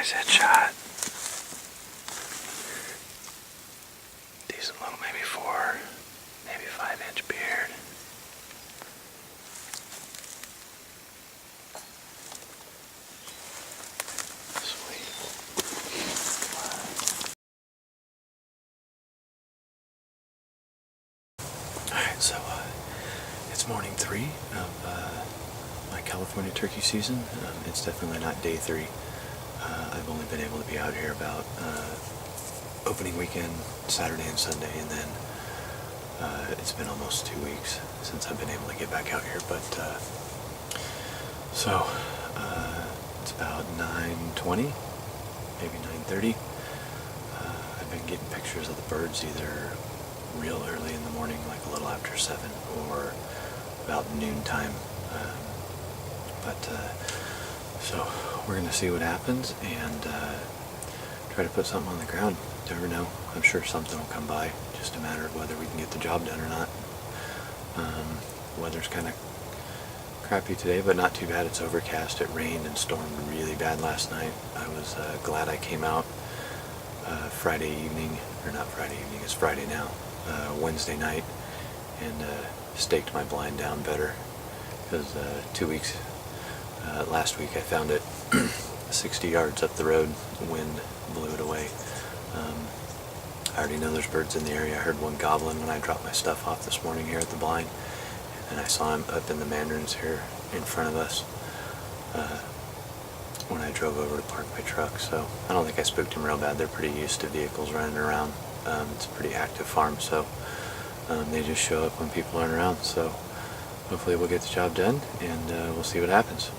Nice headshot. Decent little maybe 4, maybe 5-inch beard. Sweet. Alright, so it's morning 3 of my California turkey season. It's definitely not day 3. I've only been able to be out here about opening weekend, Saturday and Sunday, and then it's been almost 2 weeks since I've been able to get back out here. But so it's about 9:20, maybe 9:30. I've been getting pictures of the birds either real early in the morning, like a little after 7, or about noontime. So we're gonna see what happens and try to put something on the ground. Never know. I'm sure something will come by. Just a matter of whether we can get the job done or not. Weather's kind of crappy today, but not too bad. It's overcast. It rained and stormed really bad last night. I was glad I came out Friday evening, or not Friday evening, it's Friday now, Wednesday night, and staked my blind down better, because 2 weeks, last week I found it 60 yards up the road. The wind blew it away. I already know there's birds in the area. I heard one gobbling when I dropped my stuff off this morning here at the blind, and I saw him up in the mandarins here in front of us when I drove over to park my truck. So I don't think I spooked him real bad. They're pretty used to vehicles running around. It's a pretty active farm, so they just show up when people aren't around. So hopefully we'll get the job done, and we'll see what happens.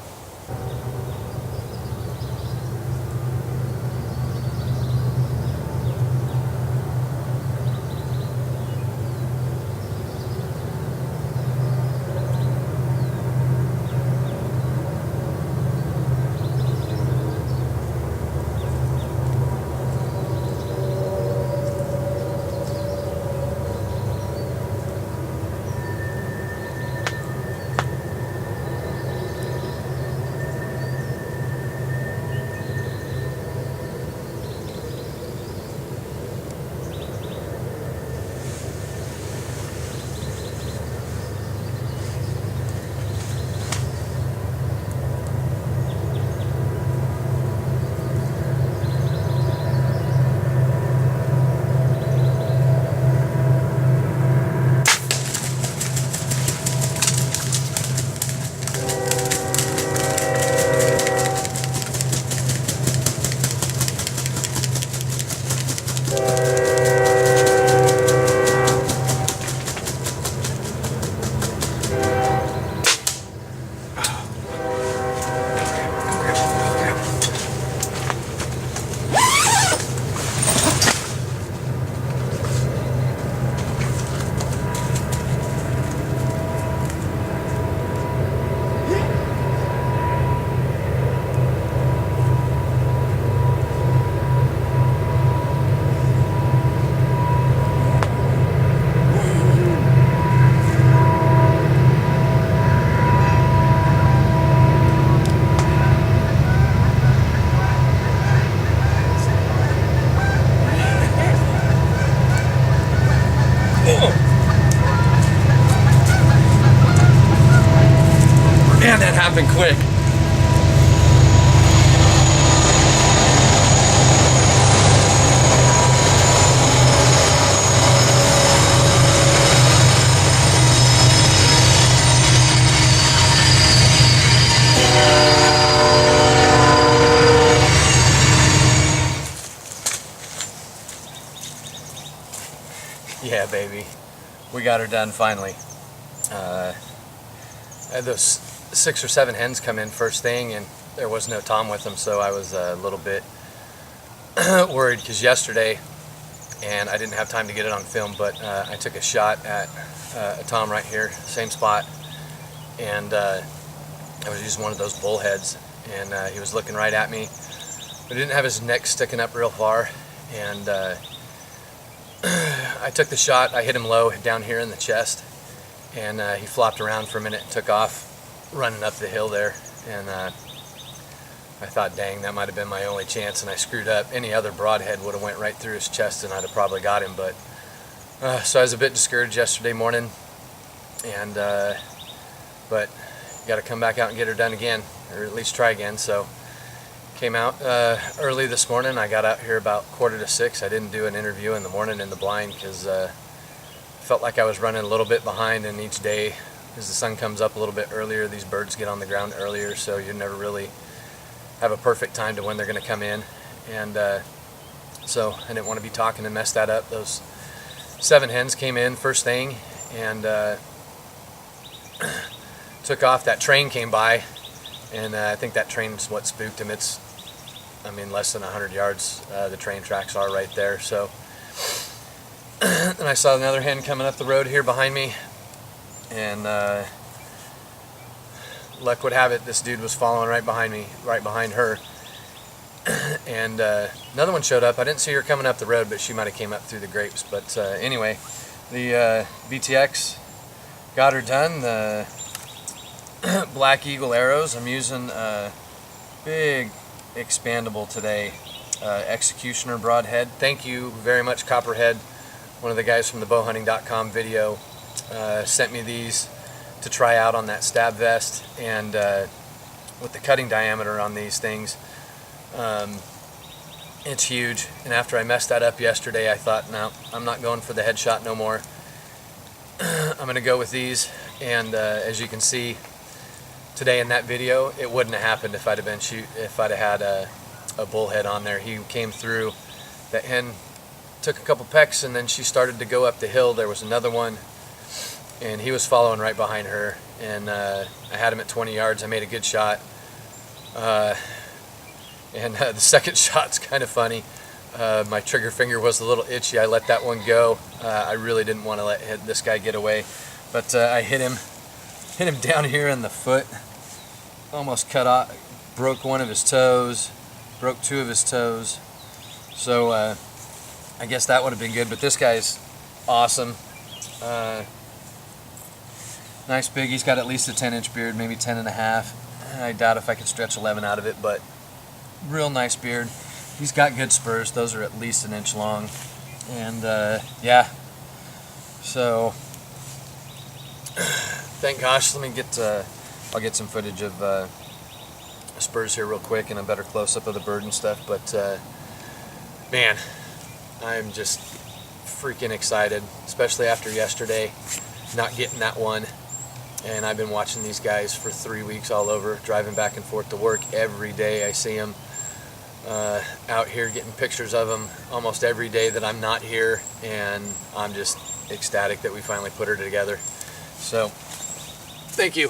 Man, that happened quick. Yeah, baby. We got her done finally. I had those 6 or 7 hens come in first thing, and there was no tom with them, so I was a little bit worried, because yesterday, and I didn't have time to get it on film, but I took a shot at a tom right here, same spot, and I was using one of those bullheads, and he was looking right at me, but he didn't have his neck sticking up real far, and I took the shot. I hit him low down here in the chest, and he flopped around for a minute and took off running up the hill there, and I thought, dang, that might have been my only chance, and I screwed up. Any other broadhead would have went right through his chest, and I'd have probably got him. But so I was a bit discouraged yesterday morning, and but you got to come back out and get her done again, or at least try again. So came out early this morning. I got out here about 5:45. I didn't do an interview in the morning in the blind because felt like I was running a little bit behind, and each day as the sun comes up a little bit earlier, these birds get on the ground earlier, so you never really have a perfect time to when they're going to come in. And so I didn't want to be talking and mess that up. Those 7 hens came in first thing and took off. That train came by, and I think that train's what spooked him. It's, I mean, less than 100 yards the train tracks are right there. So and I saw another hen coming up the road here behind me, and luck would have it, this dude was following right behind me, right behind her. And another one showed up. I didn't see her coming up the road, but she might have came up through the grapes. But anyway, the VTX got her done. The Black Eagle arrows, I'm using big expandable today, Executioner broadhead. Thank you very much, Copperhead. One of the guys from the bowhunting.com video sent me these to try out on that stab vest, and with the cutting diameter on these things, it's huge. And after I messed that up yesterday, I thought, no, I'm not going for the headshot no more. I'm gonna go with these. And as you can see today in that video, it wouldn't have happened if I'd have had a bullhead on there. He came through. That hen took a couple pecks, and then she started to go up the hill. There was another one, and he was following right behind her, and I had him at 20 yards. I made a good shot, and the second shot's kind of funny. My trigger finger was a little itchy. I let that one go. I really didn't want to let this guy get away, but I hit him down here in the foot, almost cut off, broke one of his toes, broke 2 of his toes. So I guess that would have been good, but this guy's awesome. Nice big, he's got at least a 10-inch beard, maybe 10 and a half. I doubt if I could stretch 11 out of it, but real nice beard. He's got good spurs, those are at least 1 inch long. And yeah, so thank gosh. Let me get, I'll get some footage of spurs here real quick and a better close-up of the bird and stuff, but man, I'm just freaking excited, especially after yesterday not getting that one. And I've been watching these guys for 3 weeks all over, driving back and forth to work every day. I see them out here, getting pictures of them almost every day that I'm not here, and I'm just ecstatic that we finally put her together. So thank you.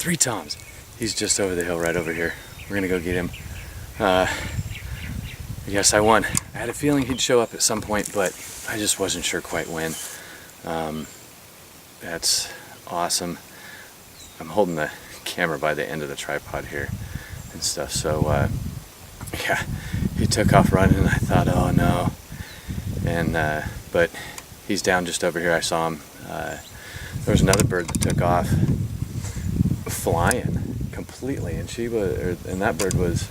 3 toms. He's just over the hill right over here. We're gonna go get him. Yes, I won. I had a feeling he'd show up at some point, but I just wasn't sure quite when. That's awesome. I'm holding the camera by the end of the tripod here and stuff, so yeah, he took off running and I thought, oh no. And but he's down just over here. I saw him. There was another bird that took off flying completely, and that bird was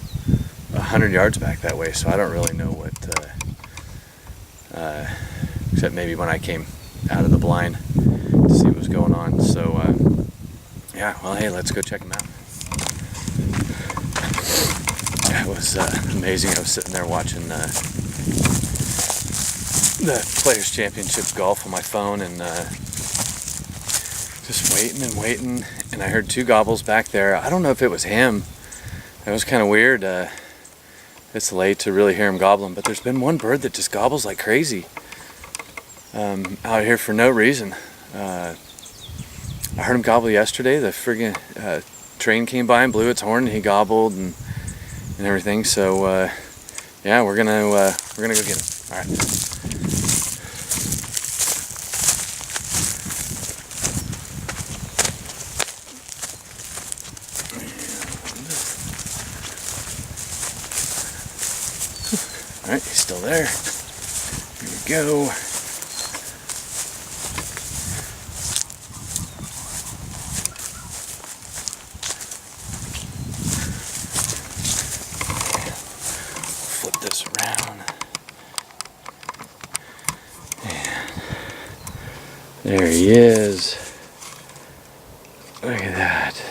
100 yards back that way, so I don't really know what, except maybe when I came out of the blind to see what was going on. So yeah, well, hey, let's go check him out. Yeah, it was amazing. I was sitting there watching the Players Championship golf on my phone, and just waiting, and I heard 2 gobbles back there. I don't know if it was him. It was kind of weird. It's late to really hear him gobbling, but there's been one bird that just gobbles like crazy out here for no reason. I heard him gobble yesterday. The friggin' train came by and blew its horn, and he gobbled and everything. So yeah, we're gonna go get him. All right. Alright, he's still there. Here we go. Flip this around. And there he is. Look at that.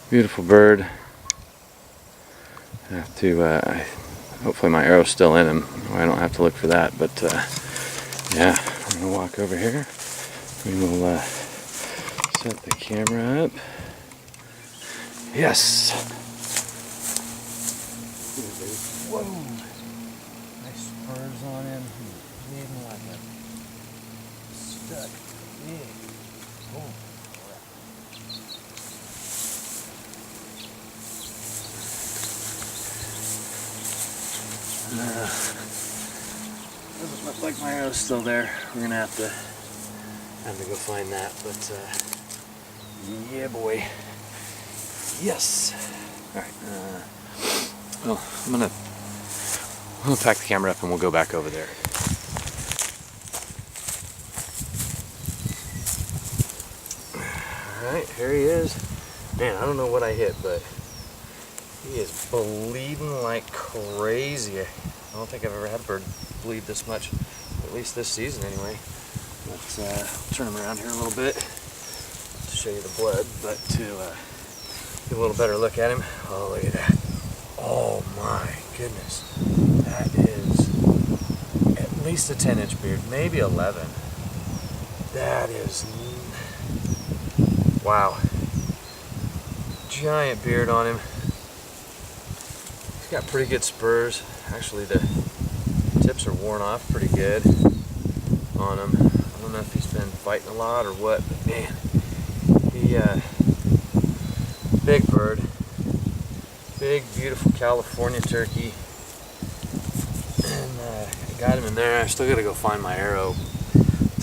Beautiful bird. I have to, hopefully my arrow's still in him. I don't have to look for that, but yeah, I'm gonna walk over here. We will set the camera up. Yes! Whoa! Nice spurs on him. He's leaving like a stud. Yeah. Oh. Doesn't look like my arrow's still there. We're gonna have to go find that, but yeah, boy. Yes. All right. Well, I'm gonna pack the camera up and we'll go back over there. All right, here he is. Man, I don't know what I hit, but he is bleeding like crazy. I don't think I've ever had a bird bleed this much, at least this season anyway. But I'll turn him around here a little bit to show you the blood, but to get a little better look at him. Oh, look at that. Oh my goodness. That is at least a 10-inch beard, maybe 11. That is, wow. Giant beard on him. He's got pretty good spurs. Actually, the tips are worn off pretty good on him. I don't know if he's been fighting a lot or what, but man, he big bird, big beautiful California turkey, and I got him in there. I still got to go find my arrow.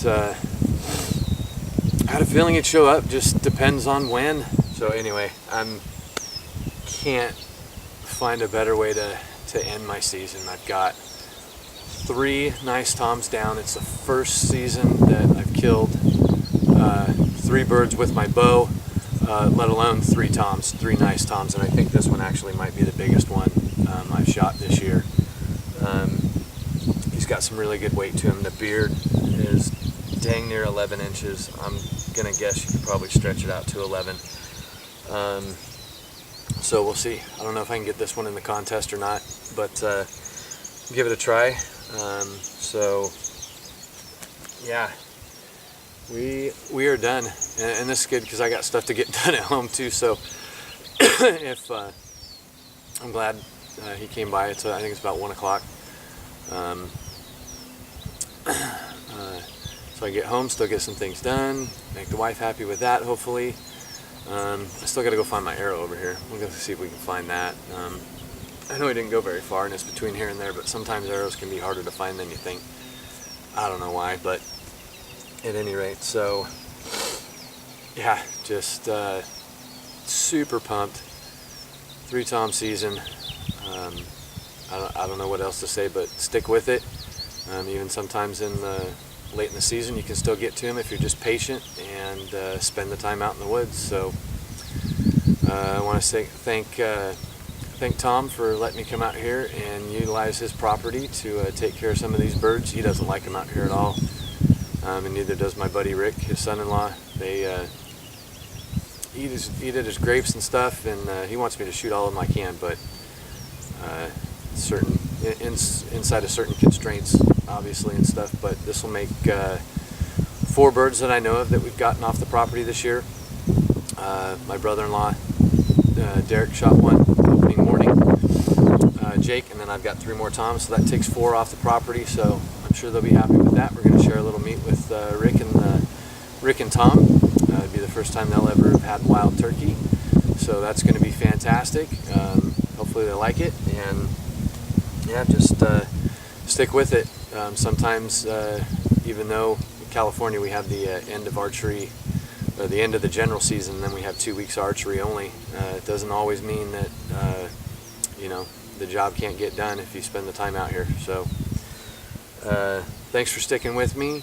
I had a feeling it'd show up. Just depends on when. So anyway, can't find a better way to end my season. I've got 3 nice toms down. It's the first season that I've killed 3 birds with my bow, let alone 3 toms, 3 nice toms, and I think this one actually might be the biggest one I've shot this year. He's got some really good weight to him. The beard is dang near 11 inches. I'm gonna guess you could probably stretch it out to 11. So we'll see. I don't know if I can get this one in the contest or not, but give it a try. So yeah, we are done, and this is good because I got stuff to get done at home too. So if I'm glad he came by. I think it's about 1 o'clock. So I get home, still get some things done, make the wife happy with that, hopefully. I still got to go find my arrow over here. We'll go see if we can find that. I know I didn't go very far, and it's between here and there, but sometimes arrows can be harder to find than you think. I don't know why, but at any rate, so yeah, just super pumped. 3-tom season. I don't know what else to say, but stick with it. Even sometimes late in the season, you can still get to them if you're just patient and spend the time out in the woods. So I want to say thank Tom for letting me come out here and utilize his property to take care of some of these birds. He doesn't like them out here at all, and neither does my buddy Rick, his son-in-law. They eat at his grapes and stuff, and he wants me to shoot all of them I can, but inside of certain constraints, obviously, and stuff. But this will make 4 birds that I know of that we've gotten off the property this year. My brother-in-law Derek shot one opening morning, Jake, and then I've got 3 more toms, so that takes 4 off the property. So I'm sure they'll be happy with that. We're going to share a little meat with Rick and Tom. It'd be the first time they'll ever have had wild turkey, so that's going to be fantastic. Hopefully they like it, and yeah, just stick with it. Sometimes, even though in California we have the end of archery, or the end of the general season, and then we have 2 weeks archery only, it doesn't always mean that the job can't get done if you spend the time out here. So thanks for sticking with me.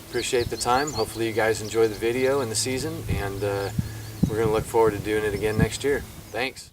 Appreciate the time. Hopefully you guys enjoy the video and the season, and we're going to look forward to doing it again next year. Thanks.